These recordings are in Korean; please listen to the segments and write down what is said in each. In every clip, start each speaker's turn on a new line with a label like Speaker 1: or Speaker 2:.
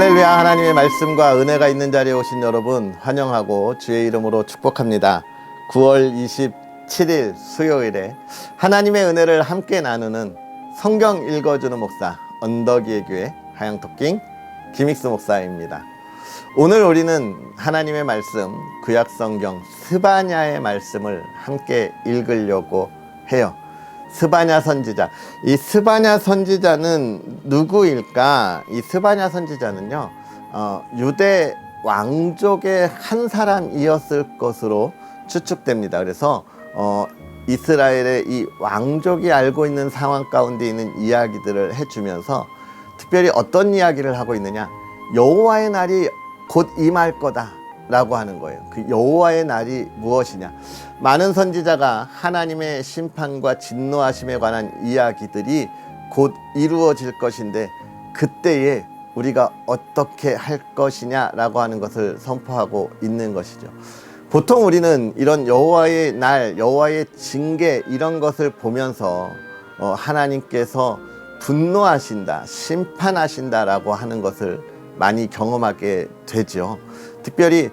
Speaker 1: 할렐루야. 하나님의 말씀과 은혜가 있는 자리에 오신 여러분 환영하고 주의 이름으로 축복합니다. 9월 27일 수요일에 하나님의 은혜를 함께 나누는 성경 읽어주는 목사 언덕이의 교회 하양토킹 김익수 목사입니다. 오늘 우리는 하나님의 말씀 구약성경 스바냐의 말씀을 함께 읽으려고 해요. 스바냐 선지자. 이 스바냐 선지자는 누구일까? 이 스바냐 선지자는요, 유대 왕족의 한 사람이었을 것으로 추측됩니다. 그래서 이스라엘의 이 왕족이 알고 있는 상황 가운데 있는 이야기들을 해주면서 특별히 어떤 이야기를 하고 있느냐? 여호와의 날이 곧 임할 거다 라고 하는 거예요. 그 여호와의 날이 무엇이냐? 많은 선지자가 하나님의 심판과 진노하심에 관한 이야기들이 곧 이루어질 것인데 그때에 우리가 어떻게 할 것이냐 라고 하는 것을 선포하고 있는 것이죠. 보통 우리는 이런 여호와의 날, 여호와의 징계 이런 것을 보면서 하나님께서 분노하신다, 심판하신다 라고 하는 것을 많이 경험하게 되죠. 특별히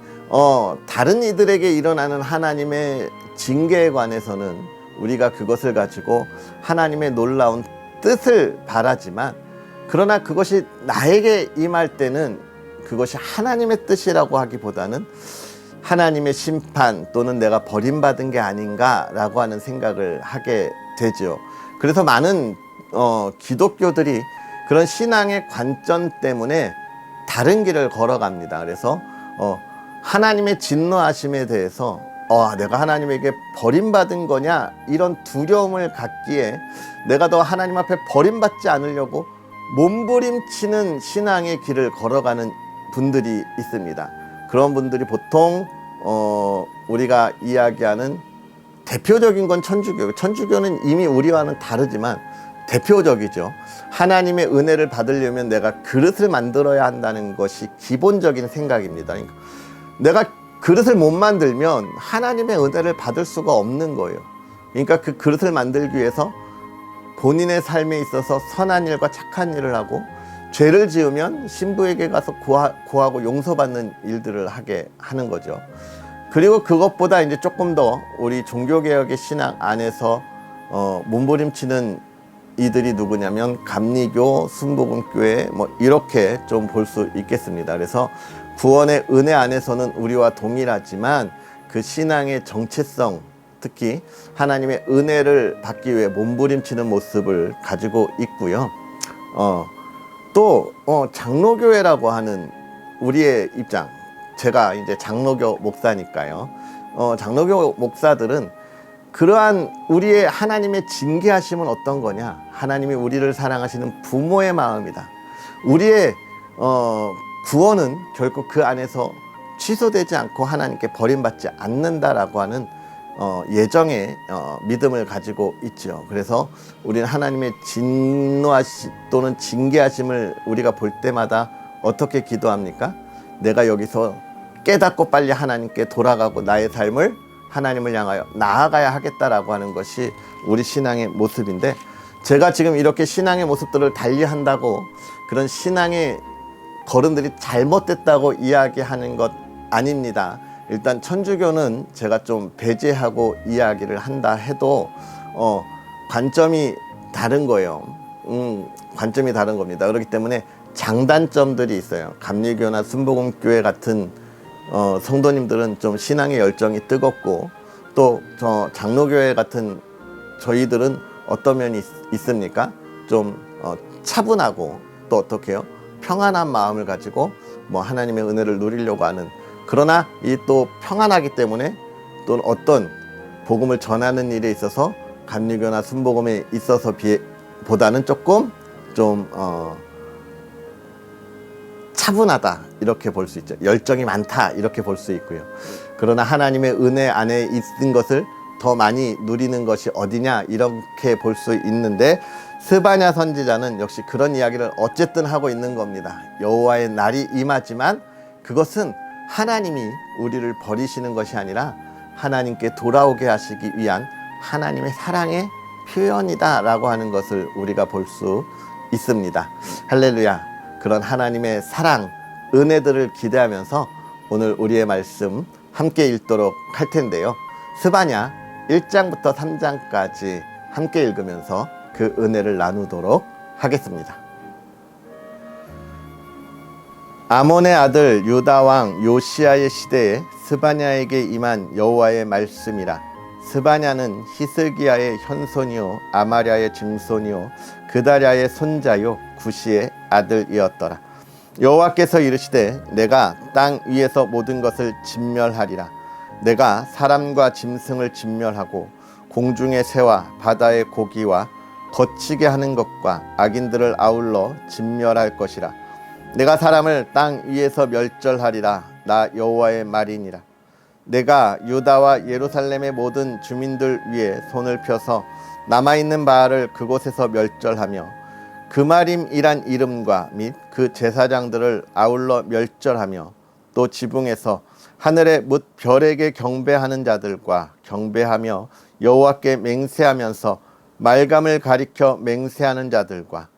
Speaker 1: 다른 이들에게 일어나는 하나님의 징계에 관해서는 우리가 그것을 가지고 하나님의 놀라운 뜻을 바라지만, 그러나 그것이 나에게 임할 때는 그것이 하나님의 뜻이라고 하기보다는 하나님의 심판 또는 내가 버림받은 게 아닌가라고 하는 생각을 하게 되죠. 그래서 많은 기독교들이 그런 신앙의 관점 때문에 다른 길을 걸어갑니다. 그래서 하나님의 진노하심에 대해서 내가 하나님에게 버림받은 거냐 이런 두려움을 갖기에 내가 더 하나님 앞에 버림받지 않으려고 몸부림치는 신앙의 길을 걸어가는 분들이 있습니다. 그런 분들이 보통 우리가 이야기하는 대표적인 건 천주교. 천주교는 이미 우리와는 다르지만 대표적이죠. 하나님의 은혜를 받으려면 내가 그릇을 만들어야 한다는 것이 기본적인 생각입니다. 그러니까 내가 그릇을 못 만들면 하나님의 은혜를 받을 수가 없는 거예요. 그러니까 그 그릇을 만들기 위해서 본인의 삶에 있어서 선한 일과 착한 일을 하고, 죄를 지으면 신부에게 가서 구하고 용서받는 일들을 하게 하는 거죠. 그리고 그것보다 이제 조금 더 우리 종교개혁의 신앙 안에서 몸부림치는 이들이 누구냐면 감리교, 순복음교회 이렇게 좀 볼 수 있겠습니다. 그래서 구원의 은혜 안에서는 우리와 동일하지만 그 신앙의 정체성, 특히 하나님의 은혜를 받기 위해 몸부림치는 모습을 가지고 있고요. 또 장로교회라고 하는 우리의 입장, 제가 이제 장로교 목사니까요. 장로교 목사들은 그러한 우리의 하나님의 징계하심은 어떤 거냐? 하나님이 우리를 사랑하시는 부모의 마음이다. 우리의 구원은 결국 그 안에서 취소되지 않고 하나님께 버림받지 않는다라고 하는 예정의 믿음을 가지고 있죠. 그래서 우리는 하나님의 진노하심 또는 징계하심을 우리가 볼 때마다 어떻게 기도합니까? 내가 여기서 깨닫고 빨리 하나님께 돌아가고 나의 삶을 하나님을 향하여 나아가야 하겠다라고 하는 것이 우리 신앙의 모습인데, 제가 지금 이렇게 신앙의 모습들을 달리한다고 그런 신앙의 걸음들이 잘못됐다고 이야기하는 것 아닙니다. 일단 천주교는 제가 좀 배제하고 이야기를 한다 해도 관점이 다른 거예요. 관점이 다른 겁니다. 그렇기 때문에 장단점들이 있어요. 감리교나 순복음교회 같은 성도님들은 좀 신앙의 열정이 뜨겁고, 또 장로교회 같은 저희들은 어떤 면이 있습니까? 좀 차분하고, 또 어떻게 해요? 평안한 마음을 가지고 하나님의 은혜를 누리려고 하는, 그러나 이 또 평안하기 때문에 또 어떤 복음을 전하는 일에 있어서 감리교나 순복음에 있어서 보다는 조금 좀 차분하다 이렇게 볼 수 있죠. 열정이 많다 이렇게 볼 수 있고요. 그러나 하나님의 은혜 안에 있는 것을 더 많이 누리는 것이 어디냐 이렇게 볼 수 있는데, 스바냐 선지자는 역시 그런 이야기를 어쨌든 하고 있는 겁니다. 여호와의 날이 임하지만 그것은 하나님이 우리를 버리시는 것이 아니라 하나님께 돌아오게 하시기 위한 하나님의 사랑의 표현이다 라고 하는 것을 우리가 볼 수 있습니다. 할렐루야. 그런 하나님의 사랑, 은혜들을 기대하면서 오늘 우리의 말씀 함께 읽도록 할 텐데요. 스바냐 1장부터 3장까지 함께 읽으면서 그 은혜를 나누도록 하겠습니다. 아몬의 아들 유다 왕 요시야의 시대에 스바냐에게 임한 여호와의 말씀이라. 스바냐는 히스기야의 현손이요 아마랴의 증손이요 그다랴의 손자요 구시의 아들이었더라. 여호와께서 이르시되 내가 땅 위에서 모든 것을 진멸하리라. 내가 사람과 짐승을 진멸하고 공중의 새와 바다의 고기와 거치게 하는 것과 악인들을 아울러 진멸할 것이라. 내가 사람을 땅 위에서 멸절하리라. 나 여호와의 말이니라. 내가 유다와 예루살렘의 모든 주민들 위에 손을 펴서 남아있는 바알을 그곳에서 멸절하며 그마림이란 이름과 및 그 제사장들을 아울러 멸절하며 또 지붕에서 하늘의 뭇 별에게 경배하는 자들과 경배하며 여호와께 맹세하면서 말감을 가리켜 맹세하는 자들과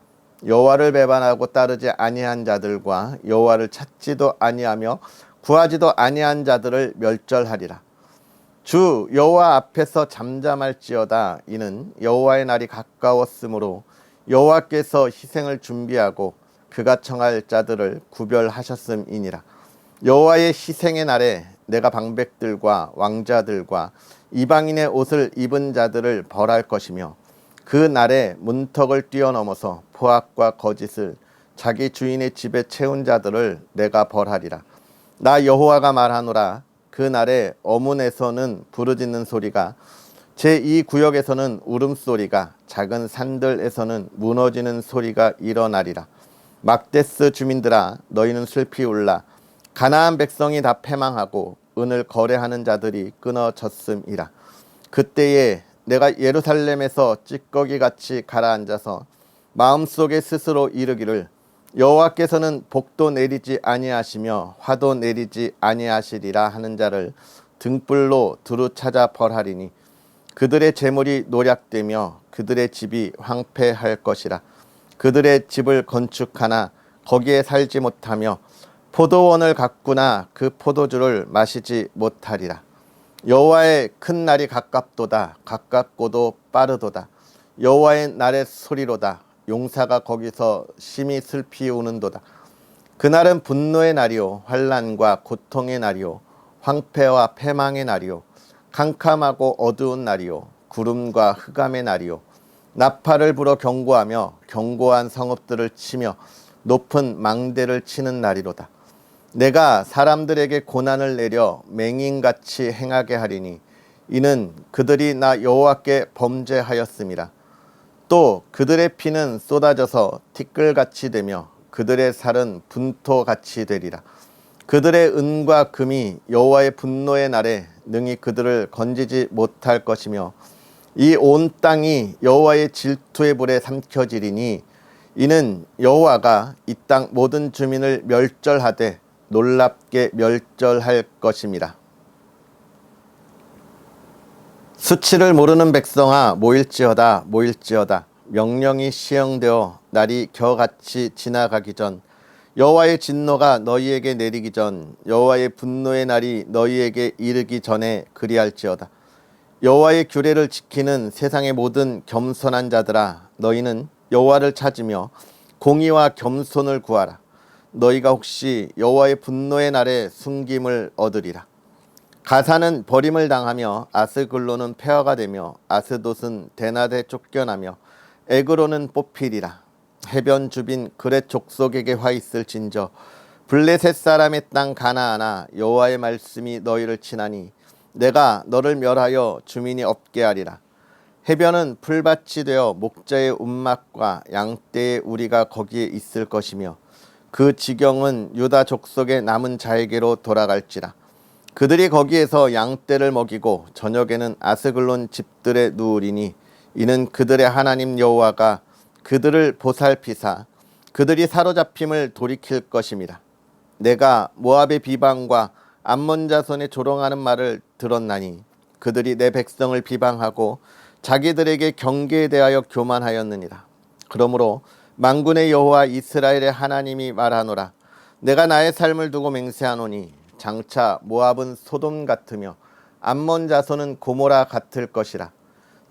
Speaker 1: 여호와를 배반하고 따르지 아니한 자들과 여호와를 찾지도 아니하며 구하지도 아니한 자들을 멸절하리라. 주 여호와 앞에서 잠잠할지어다. 이는 여호와의 날이 가까웠으므로 여호와께서 희생을 준비하고 그가 청할 자들을 구별하셨음이니라. 여호와의 희생의 날에 내가 방백들과 왕자들과 이방인의 옷을 입은 자들을 벌할 것이며 그 날에 문턱을 뛰어넘어서 포악과 거짓을 자기 주인의 집에 채운 자들을 내가 벌하리라. 나 여호와가 말하노라. 그 날에 어문에서는 부르짖는 소리가 제2구역에서는 울음소리가 작은 산들에서는 무너지는 소리가 일어나리라. 막데스 주민들아 너희는 슬피 울라. 가나안 백성이 다 패망하고 은을 거래하는 자들이 끊어졌음이라. 그때에 내가 예루살렘에서 찌꺼기같이 가라앉아서 마음속에 스스로 이르기를 여호와께서는 복도 내리지 아니하시며 화도 내리지 아니하시리라 하는 자를 등불로 두루 찾아 벌하리니 그들의 재물이 노략되며 그들의 집이 황폐할 것이라. 그들의 집을 건축하나 거기에 살지 못하며 포도원을 가꾸나 그 포도주를 마시지 못하리라. 여호와의 큰 날이 가깝도다. 가깝고도 빠르도다. 여호와의 날의 소리로다. 용사가 거기서 심히 슬피 우는도다. 그날은 분노의 날이요 환난과 고통의 날이요 황폐와 패망의 날이요 캄캄하고 어두운 날이요 구름과 흑암의 날이요 나팔을 불어 경고하며 견고한 성읍들을 치며 높은 망대를 치는 날이로다. 내가 사람들에게 고난을 내려 맹인같이 행하게 하리니 이는 그들이 나 여호와께 범죄하였음이라. 또 그들의 피는 쏟아져서 티끌같이 되며 그들의 살은 분토같이 되리라. 그들의 은과 금이 여호와의 분노의 날에 능히 그들을 건지지 못할 것이며 이 온 땅이 여호와의 질투의 불에 삼켜지리니 이는 여호와가 이 땅 모든 주민을 멸절하되 놀랍게 멸절할 것임이라. 수치를 모르는 백성아 모일지어다 모일지어다. 명령이 시행되어 날이 겨같이 지나가기 전 여호와의 진노가 너희에게 내리기 전 여호와의 분노의 날이 너희에게 이르기 전에 그리할지어다. 여호와의 규례를 지키는 세상의 모든 겸손한 자들아 너희는 여호와를 찾으며 공의와 겸손을 구하라. 너희가 혹시 여호와의 분노의 날에 숨김을 얻으리라. 가사는 버림을 당하며 아스글론은 폐허가 되며 아스돗은 대낮에 쫓겨나며 에그로는 뽑히리라. 해변 주빈 그렛 족속에게 화 있을진저 블레셋 사람의 땅 가나안아 여호와의 말씀이 너희를 치나니 내가 너를 멸하여 주민이 없게 하리라. 해변은 풀밭이 되어 목자의 움막과 양떼의 우리가 거기에 있을 것이며 그 지경은 유다 족속의 남은 자에게로 돌아갈지라. 그들이 거기에서 양떼를 먹이고 저녁에는 아스글론 집들에 누우리니 이는 그들의 하나님 여호와가 그들을 보살피사 그들이 사로잡힘을 돌이킬 것임이라. 내가 모압의 비방과 암몬 자손의 조롱하는 말을 들었나니 그들이 내 백성을 비방하고 자기들에게 경계에 대하여 교만하였느니라. 그러므로 만군의 여호와 이스라엘의 하나님이 말하노라. 내가 나의 삶을 두고 맹세하노니 장차 모압은 소돔 같으며 암몬 자손은 고모라 같을 것이라.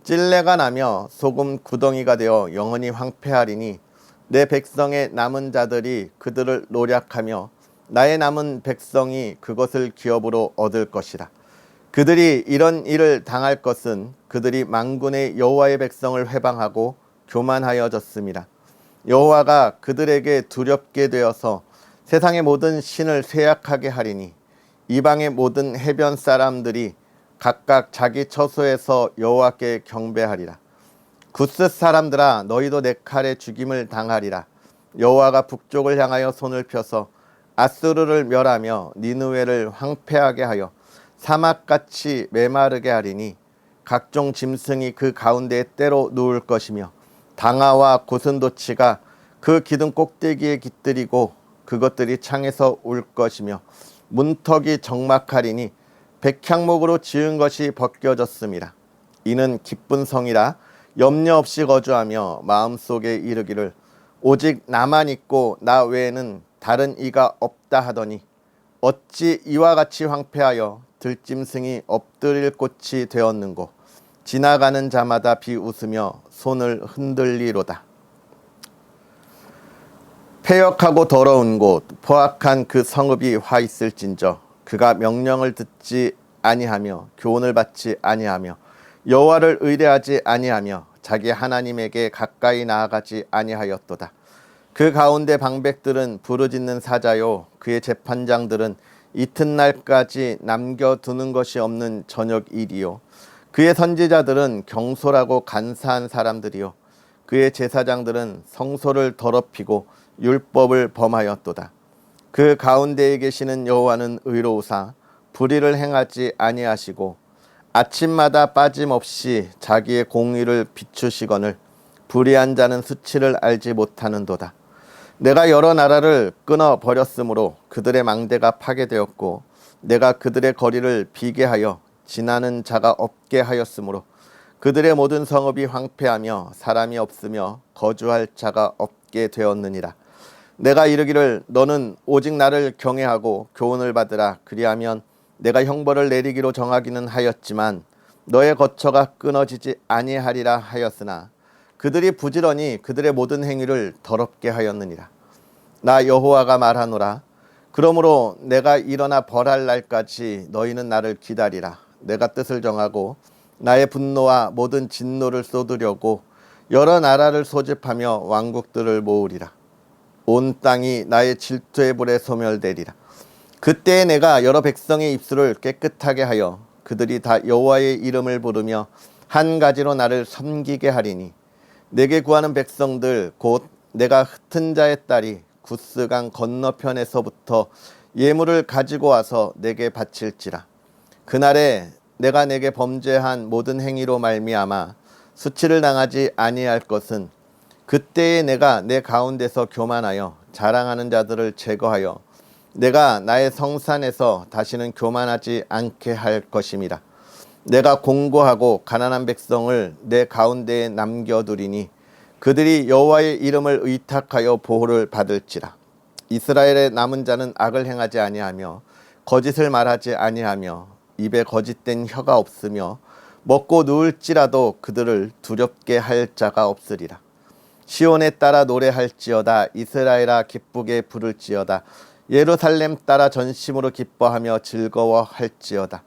Speaker 1: 찔레가 나며 소금 구덩이가 되어 영원히 황폐하리니 내 백성의 남은 자들이 그들을 노략하며 나의 남은 백성이 그것을 기업으로 얻을 것이라. 그들이 이런 일을 당할 것은 그들이 만군의 여호와의 백성을 회방하고 교만하여졌습니다. 여호와가 그들에게 두렵게 되어서 세상의 모든 신을 쇠약하게 하리니 이방의 모든 해변 사람들이 각각 자기 처소에서 여호와께 경배하리라. 구스 사람들아, 너희도 내 칼에 죽임을 당하리라. 여호와가 북쪽을 향하여 손을 펴서 아수르를 멸하며 니느웨를 황폐하게 하여 사막같이 메마르게 하리니 각종 짐승이 그 가운데에 때로 누울 것이며 당아와 고슴도치가 그 기둥 꼭대기에 깃들이고 그것들이 창에서 울 것이며 문턱이 적막하리니 백향목으로 지은 것이 벗겨졌습니다. 이는 기쁜 성이라 염려 없이 거주하며 마음속에 이르기를 오직 나만 있고 나 외에는 다른 이가 없다 하더니 어찌 이와 같이 황폐하여 들짐승이 엎드릴 곳이 되었는고. 지나가는 자마다 비웃으며 손을 흔들리로다. 패역하고 더러운 곳 포악한 그 성읍이 화 있을진저 그가 명령을 듣지 아니하며 교훈을 받지 아니하며 여호와를 의뢰하지 아니하며 자기 하나님에게 가까이 나아가지 아니하였도다. 그 가운데 방백들은 부르짖는 사자요 그의 재판장들은 이튿날까지 남겨두는 것이 없는 저녁 일이요 그의 선지자들은 경솔하고 간사한 사람들이요 그의 제사장들은 성소를 더럽히고 율법을 범하였도다. 그 가운데에 계시는 여호와는 의로우사 불의를 행하지 아니하시고 아침마다 빠짐없이 자기의 공의를 비추시거늘 불의한 자는 수치를 알지 못하는도다. 내가 여러 나라를 끊어 버렸으므로 그들의 망대가 파괴되었고 내가 그들의 거리를 비게 하여 지나는 자가 없게 하였으므로 그들의 모든 성읍이 황폐하며 사람이 없으며 거주할 자가 없게 되었느니라. 내가 이르기를 너는 오직 나를 경외하고 교훈을 받으라. 그리하면 내가 형벌을 내리기로 정하기는 하였지만 너의 거처가 끊어지지 아니하리라 하였으나 그들이 부지런히 그들의 모든 행위를 더럽게 하였느니라. 나 여호와가 말하노라. 그러므로 내가 일어나 벌할 날까지 너희는 나를 기다리라. 내가 뜻을 정하고 나의 분노와 모든 진노를 쏟으려고 여러 나라를 소집하며 왕국들을 모으리라. 온 땅이 나의 질투의 불에 소멸되리라. 그때에 내가 여러 백성의 입술을 깨끗하게 하여 그들이 다 여호와의 이름을 부르며 한 가지로 나를 섬기게 하리니 내게 구하는 백성들 곧 내가 흩은 자의 딸이 구스강 건너편에서부터 예물을 가지고 와서 내게 바칠지라. 그날에 내가 내게 범죄한 모든 행위로 말미암아 수치를 당하지 아니할 것은 그때에 내가 내 가운데서 교만하여 자랑하는 자들을 제거하여 내가 나의 성산에서 다시는 교만하지 않게 할 것임이라. 내가 공고하고 가난한 백성을 내 가운데에 남겨두리니 그들이 여호와의 이름을 의탁하여 보호를 받을지라. 이스라엘의 남은 자는 악을 행하지 아니하며 거짓을 말하지 아니하며 입에 거짓된 혀가 없으며 먹고 누울지라도 그들을 두렵게 할 자가 없으리라. 시온에 따라 노래할지어다. 이스라엘아 기쁘게 부를지어다. 예루살렘 따라 전심으로 기뻐하며 즐거워할지어다.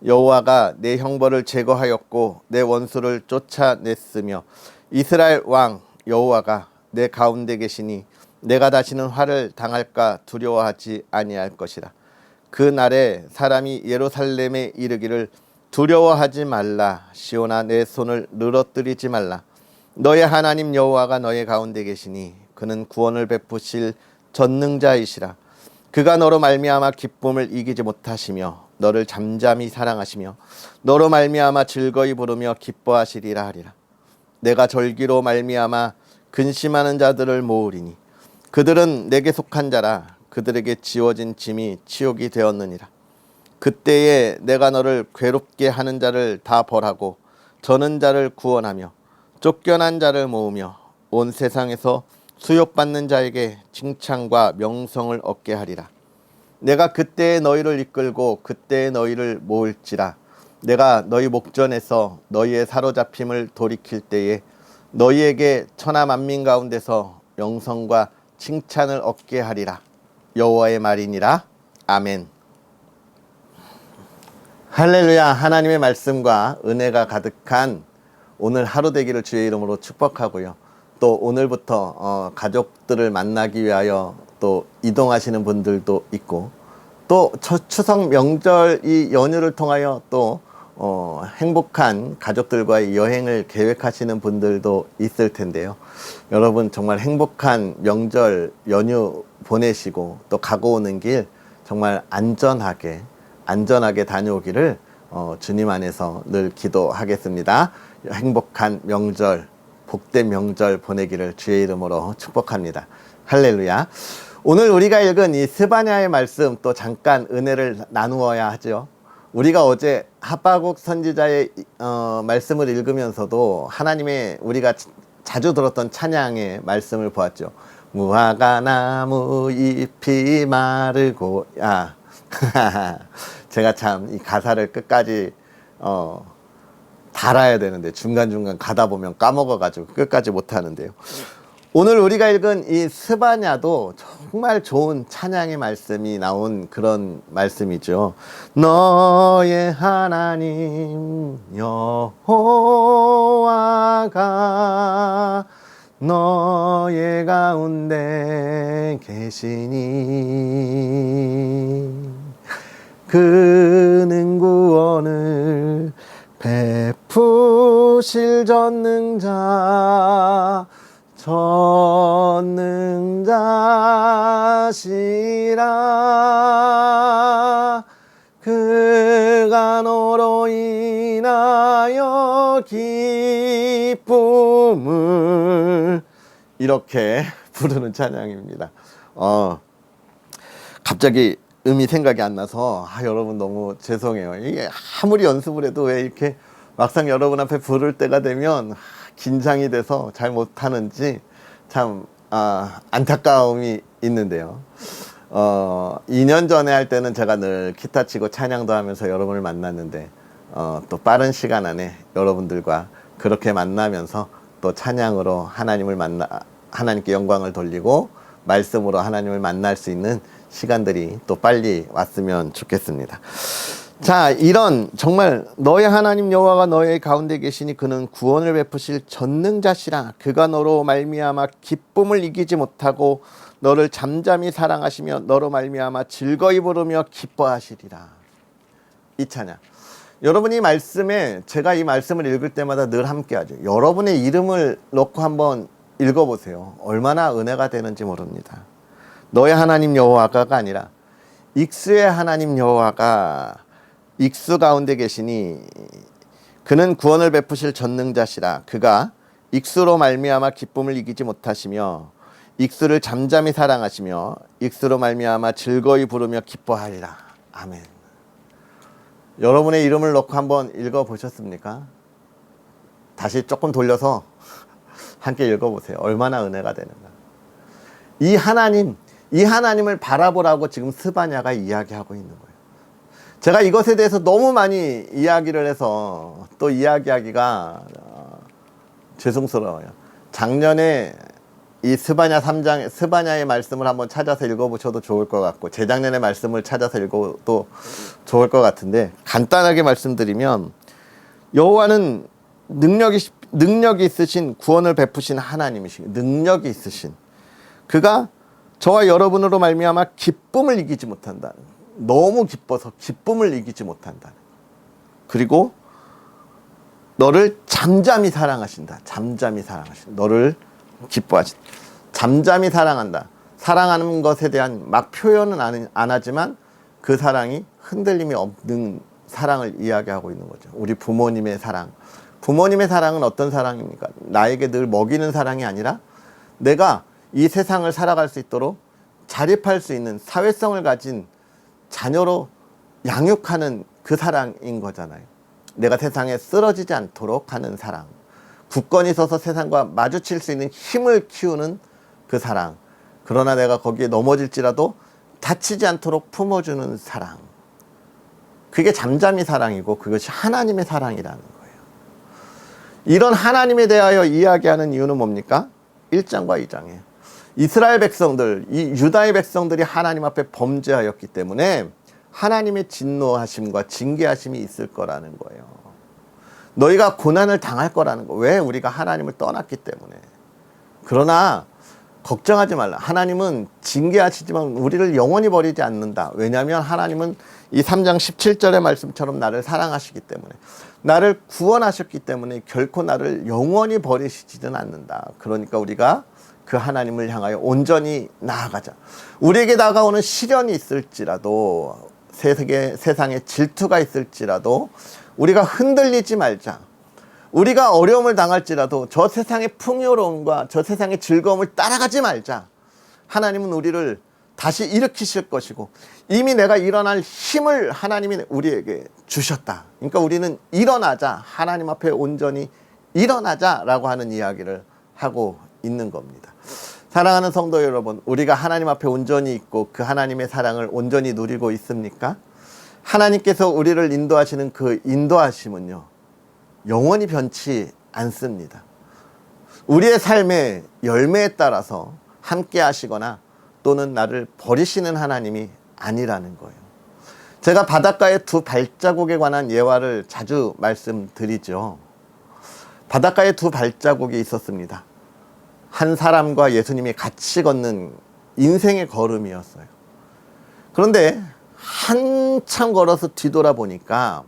Speaker 1: 여호와가 내 형벌을 제거하였고 내 원수를 쫓아냈으며 이스라엘 왕 여호와가 내 가운데 계시니 내가 다시는 화를 당할까 두려워하지 아니할 것이라. 그 날에 사람이 예루살렘에 이르기를 두려워하지 말라. 시온아 내 손을 늘어뜨리지 말라. 너의 하나님 여호와가 너의 가운데 계시니 그는 구원을 베푸실 전능자이시라. 그가 너로 말미암아 기쁨을 이기지 못하시며 너를 잠잠히 사랑하시며 너로 말미암아 즐거이 부르며 기뻐하시리라 하리라. 내가 절기로 말미암아 근심하는 자들을 모으리니 그들은 내게 속한 자라. 그들에게 지워진 짐이 치욕이 되었느니라. 그때에 내가 너를 괴롭게 하는 자를 다 벌하고 저는 자를 구원하며 쫓겨난 자를 모으며 온 세상에서 수욕받는 자에게 칭찬과 명성을 얻게 하리라. 내가 그때에 너희를 이끌고 그때에 너희를 모을지라. 내가 너희 목전에서 너희의 사로잡힘을 돌이킬 때에 너희에게 천하 만민 가운데서 명성과 칭찬을 얻게 하리라. 여호와의 말이니라. 아멘. 할렐루야. 하나님의 말씀과 은혜가 가득한 오늘 하루 되기를 주의 이름으로 축복하고요. 또 오늘부터 가족들을 만나기 위하여 또 이동하시는 분들도 있고, 또 추석 명절 이 연휴를 통하여 또 행복한 가족들과의 여행을 계획하시는 분들도 있을 텐데요. 여러분 정말 행복한 명절 연휴 보내시고 또 가고 오는 길 정말 안전하게 다녀오기를 주님 안에서 늘 기도하겠습니다. 행복한 명절, 복된 명절 보내기를 주의 이름으로 축복합니다. 할렐루야. 오늘 우리가 읽은 이 스바냐의 말씀 또 잠깐 은혜를 나누어야 하죠. 우리가 어제 하박국 선지자의 말씀을 읽으면서도 하나님의 우리가 자주 들었던 찬양의 말씀을 보았죠. 무화과 나무 잎이 마르고 제가 참 이 가사를 끝까지 달아야 되는데 중간중간 가다 보면 까먹어가지고 끝까지 못하는데요. 오늘 우리가 읽은 이 스바냐도 정말 좋은 찬양의 말씀이 나온 그런 말씀이죠. 너의 하나님 여호와가 너의 가운데 계시니 그는 구원을 베푸실 전능자시라. 그가 너로 인하여 기쁨을 이렇게 부르는 찬양입니다. 갑자기 음이 생각이 안 나서 여러분 너무 죄송해요. 이게 아무리 연습을 해도 왜 이렇게 막상 여러분 앞에 부를 때가 되면 긴장이 돼서 잘 못하는지 참 안타까움이 있는데요. 2년 전에 할 때는 제가 늘 기타 치고 찬양도 하면서 여러분을 만났는데 또 빠른 시간 안에 여러분들과 그렇게 만나면서 또 찬양으로 하나님께 영광을 돌리고 말씀으로 하나님을 만날 수 있는 시간들이 또 빨리 왔으면 좋겠습니다. 자, 이런 정말 너의 하나님 여호와가 너의 가운데 계시니 그는 구원을 베푸실 전능자시라. 그가 너로 말미암아 기쁨을 이기지 못하고 너를 잠잠히 사랑하시며 너로 말미암아 즐거이 부르며 기뻐하시리라. 이 찬양. 여러분 이 말씀에 제가 이 말씀을 읽을 때마다 늘 함께하죠. 여러분의 이름을 넣고 한번 읽어보세요. 얼마나 은혜가 되는지 모릅니다. 너의 하나님 여호와가가 아니라 익수의 하나님 여호와가 익수 가운데 계시니 그는 구원을 베푸실 전능자시라. 그가 익수로 말미암아 기쁨을 이기지 못하시며 익수를 잠잠히 사랑하시며 익수로 말미암아 즐거이 부르며 기뻐하리라. 아멘. 여러분의 이름을 넣고 한번 읽어보셨습니까? 다시 조금 돌려서 함께 읽어보세요. 얼마나 은혜가 되는가. 이 하나님을 바라보라고 지금 스바냐가 이야기하고 있는 거예요. 제가 이것에 대해서 너무 많이 이야기를 해서 또 이야기하기가 죄송스러워요. 작년에 이 스바냐 3장, 스바냐의 말씀을 한번 찾아서 읽어보셔도 좋을 것 같고, 재작년의 말씀을 찾아서 읽어도 좋을 것 같은데, 간단하게 말씀드리면, 여호와는 능력이 있으신, 구원을 베푸신 하나님이시고, 능력이 있으신, 그가 저와 여러분으로 말미암아 기쁨을 이기지 못한다. 너무 기뻐서 기쁨을 이기지 못한다. 그리고 너를 잠잠히 사랑하신다. 잠잠히 사랑하신다. 너를 기뻐하신다. 잠잠히 사랑한다. 사랑하는 것에 대한 막 표현은 안 하지만 그 사랑이 흔들림이 없는 사랑을 이야기하고 있는 거죠. 우리 부모님의 사랑. 부모님의 사랑은 어떤 사랑입니까? 나에게 늘 먹이는 사랑이 아니라 내가 이 세상을 살아갈 수 있도록 자립할 수 있는 사회성을 가진 자녀로 양육하는 그 사랑인 거잖아요. 내가 세상에 쓰러지지 않도록 하는 사랑. 굳건히 서서 세상과 마주칠 수 있는 힘을 키우는 그 사랑. 그러나 내가 거기에 넘어질지라도 다치지 않도록 품어주는 사랑. 그게 잠잠이 사랑이고 그것이 하나님의 사랑이라는 거예요. 이런 하나님에 대하여 이야기하는 이유는 뭡니까? 1장과 2장에 이스라엘 백성들, 이 유다의 백성들이 하나님 앞에 범죄하였기 때문에 하나님의 진노하심과 징계하심이 있을 거라는 거예요. 너희가 고난을 당할 거라는 거. 왜? 우리가 하나님을 떠났기 때문에. 그러나 걱정하지 말라. 하나님은 징계하시지만 우리를 영원히 버리지 않는다. 왜냐하면 하나님은 이 3장 17절의 말씀처럼 나를 사랑하시기 때문에, 나를 구원하셨기 때문에 결코 나를 영원히 버리시지는 않는다. 그러니까 우리가 그 하나님을 향하여 온전히 나아가자. 우리에게 다가오는 시련이 있을지라도, 세상에 질투가 있을지라도 우리가 흔들리지 말자. 우리가 어려움을 당할지라도 저 세상의 풍요로움과 저 세상의 즐거움을 따라가지 말자. 하나님은 우리를 다시 일으키실 것이고 이미 내가 일어날 힘을 하나님이 우리에게 주셨다. 그러니까 우리는 일어나자. 하나님 앞에 온전히 일어나자라고 하는 이야기를 하고 있는 겁니다. 사랑하는 성도 여러분, 우리가 하나님 앞에 온전히 있고 그 하나님의 사랑을 온전히 누리고 있습니까? 하나님께서 우리를 인도하시는 그 인도하심은요, 영원히 변치 않습니다. 우리의 삶의 열매에 따라서 함께 하시거나 또는 나를 버리시는 하나님이 아니라는 거예요. 제가 바닷가의 두 발자국에 관한 예화를 자주 말씀드리죠. 바닷가에 두 발자국이 있었습니다. 한 사람과 예수님이 같이 걷는 인생의 걸음이었어요. 그런데 한참 걸어서 뒤돌아보니까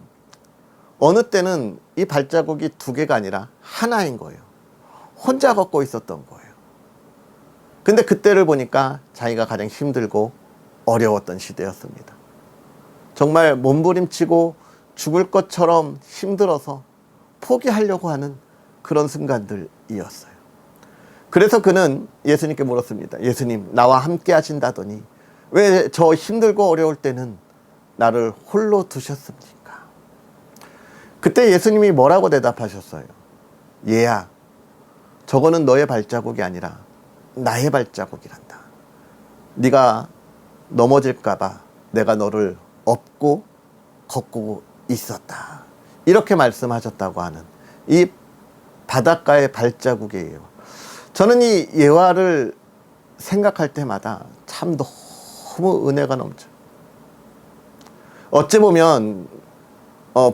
Speaker 1: 어느 때는 이 발자국이 두 개가 아니라 하나인 거예요. 혼자 걷고 있었던 거예요. 근데 그때를 보니까 자기가 가장 힘들고 어려웠던 시대였습니다. 정말 몸부림치고 죽을 것처럼 힘들어서 포기하려고 하는 그런 순간들이었어요. 그래서 그는 예수님께 물었습니다. 예수님, 나와 함께 하신다더니 왜 저 힘들고 어려울 때는 나를 홀로 두셨습니까? 그때 예수님이 뭐라고 대답하셨어요? 얘야, 저거는 너의 발자국이 아니라 나의 발자국이란다. 네가 넘어질까 봐 내가 너를 업고 걷고 있었다. 이렇게 말씀하셨다고 하는 이 바닷가의 발자국이에요. 저는 이 예화를 생각할 때마다 참 너무 은혜가 넘쳐요. 어찌 보면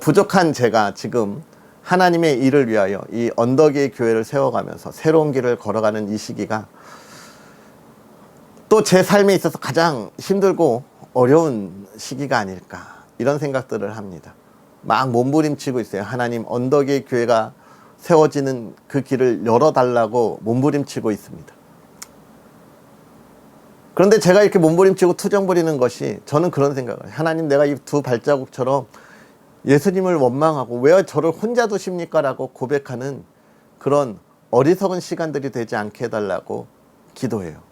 Speaker 1: 부족한 제가 지금 하나님의 일을 위하여 이 언덕의 교회를 세워가면서 새로운 길을 걸어가는 이 시기가 또 제 삶에 있어서 가장 힘들고 어려운 시기가 아닐까, 이런 생각들을 합니다. 막 몸부림치고 있어요. 하나님, 언덕의 교회가 세워지는 그 길을 열어달라고 몸부림치고 있습니다. 그런데 제가 이렇게 몸부림치고 투정 부리는 것이, 저는 그런 생각을 해요. 하나님, 내가 이 두 발자국처럼 예수님을 원망하고 왜 저를 혼자 두십니까? 라고 고백하는 그런 어리석은 시간들이 되지 않게 해달라고 기도해요.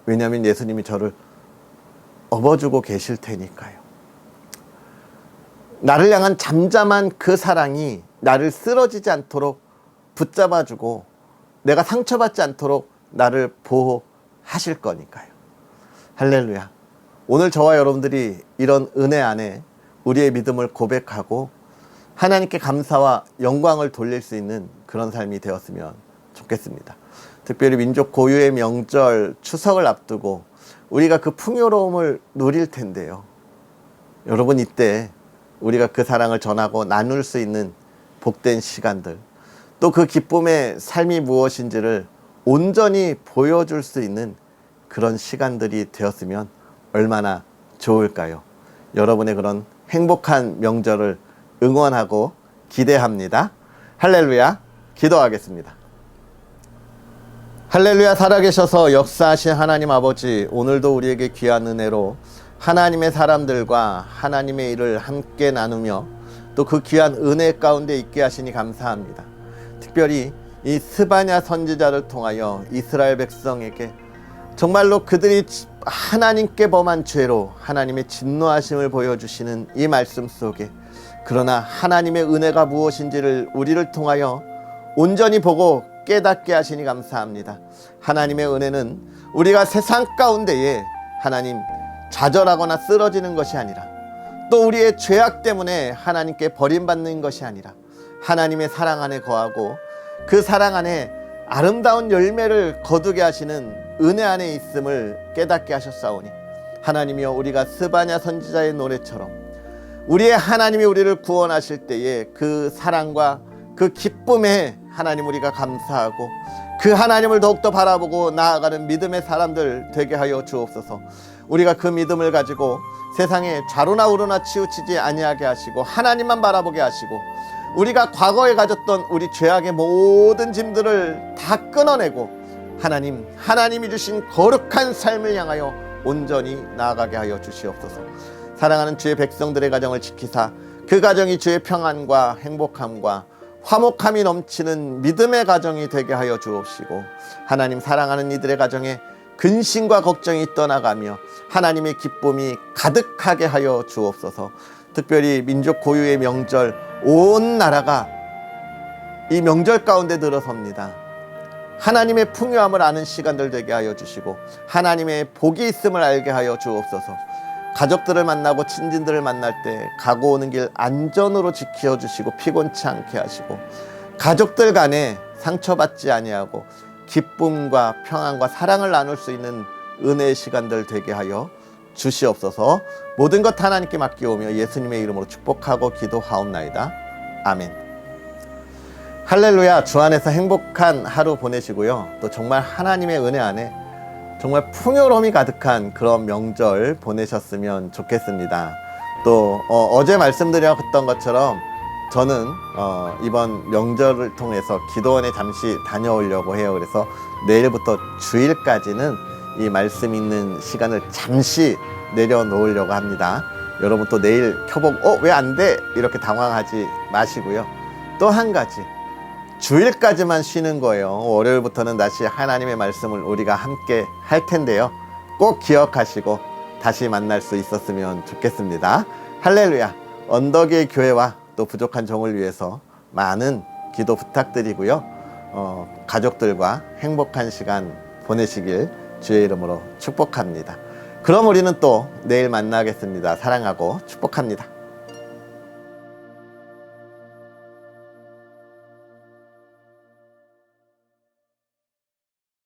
Speaker 1: 왜냐하면 예수님이 저를 업어주고 계실 테니까요. 나를 향한 잠잠한 그 사랑이 나를 쓰러지지 않도록 붙잡아주고 내가 상처받지 않도록 나를 보호하실 거니까요. 할렐루야. 오늘 저와 여러분들이 이런 은혜 안에 우리의 믿음을 고백하고 하나님께 감사와 영광을 돌릴 수 있는 그런 삶이 되었으면 좋겠습니다. 특별히 민족 고유의 명절 추석을 앞두고 우리가 그 풍요로움을 누릴 텐데요. 여러분, 이때 우리가 그 사랑을 전하고 나눌 수 있는 복된 시간들, 또 그 기쁨의 삶이 무엇인지를 온전히 보여줄 수 있는 그런 시간들이 되었으면 얼마나 좋을까요? 여러분의 그런 행복한 명절을 응원하고 기대합니다. 할렐루야. 기도하겠습니다. 할렐루야. 살아계셔서 역사하신 하나님 아버지, 오늘도 우리에게 귀한 은혜로 하나님의 사람들과 하나님의 일을 함께 나누며 또 그 귀한 은혜 가운데 있게 하시니 감사합니다. 특별히 이 스바냐 선지자를 통하여 이스라엘 백성에게 정말로 그들이 하나님께 범한 죄로 하나님의 진노하심을 보여주시는 이 말씀 속에, 그러나 하나님의 은혜가 무엇인지를 우리를 통하여 온전히 보고 깨닫게 하시니 감사합니다. 하나님의 은혜는 우리가 세상 가운데에 하나님 좌절하거나 쓰러지는 것이 아니라, 또 우리의 죄악 때문에 하나님께 버림받는 것이 아니라 하나님의 사랑 안에 거하고 그 사랑 안에 아름다운 열매를 거두게 하시는 은혜 안에 있음을 깨닫게 하셨사오니, 하나님이여, 우리가 스바냐 선지자의 노래처럼 우리의 하나님이 우리를 구원하실 때에 그 사랑과 그 기쁨에 하나님 우리가 감사하고 그 하나님을 더욱더 바라보고 나아가는 믿음의 사람들 되게 하여 주옵소서. 우리가 그 믿음을 가지고 세상에 좌로나 우로나 치우치지 아니하게 하시고 하나님만 바라보게 하시고, 우리가 과거에 가졌던 우리 죄악의 모든 짐들을 다 끊어내고 하나님이 주신 거룩한 삶을 향하여 온전히 나아가게 하여 주시옵소서. 사랑하는 주의 백성들의 가정을 지키사 그 가정이 주의 평안과 행복함과 화목함이 넘치는 믿음의 가정이 되게 하여 주옵시고, 하나님 사랑하는 이들의 가정에 근심과 걱정이 떠나가며 하나님의 기쁨이 가득하게 하여 주옵소서. 특별히 민족 고유의 명절, 온 나라가 이 명절 가운데 들어섭니다. 하나님의 풍요함을 아는 시간들 되게 하여 주시고 하나님의 복이 있음을 알게 하여 주옵소서. 가족들을 만나고 친진들을 만날 때 가고 오는 길 안전으로 지켜주시고 피곤치 않게 하시고, 가족들 간에 상처받지 아니하고 기쁨과 평안과 사랑을 나눌 수 있는 은혜의 시간들 되게 하여 주시옵소서. 모든 것 하나님께 맡기오며 예수님의 이름으로 축복하고 기도하옵나이다. 아멘. 할렐루야. 주 안에서 행복한 하루 보내시고요. 또 정말 하나님의 은혜 안에 정말 풍요로움이 가득한 그런 명절 보내셨으면 좋겠습니다. 또 어제 말씀드렸던 것처럼 저는 이번 명절을 통해서 기도원에 잠시 다녀오려고 해요. 그래서 내일부터 주일까지는 이 말씀 있는 시간을 잠시 내려놓으려고 합니다. 여러분 또 내일 켜보고 왜 안 돼? 이렇게 당황하지 마시고요. 또 한 가지, 주일까지만 쉬는 거예요. 월요일부터는 다시 하나님의 말씀을 우리가 함께 할 텐데요. 꼭 기억하시고 다시 만날 수 있었으면 좋겠습니다. 할렐루야. 언덕의 교회와 또 부족한 종을 위해서 많은 기도 부탁드리고요. 가족들과 행복한 시간 보내시길 주의 이름으로 축복합니다. 그럼 우리는 또 내일 만나겠습니다. 사랑하고 축복합니다.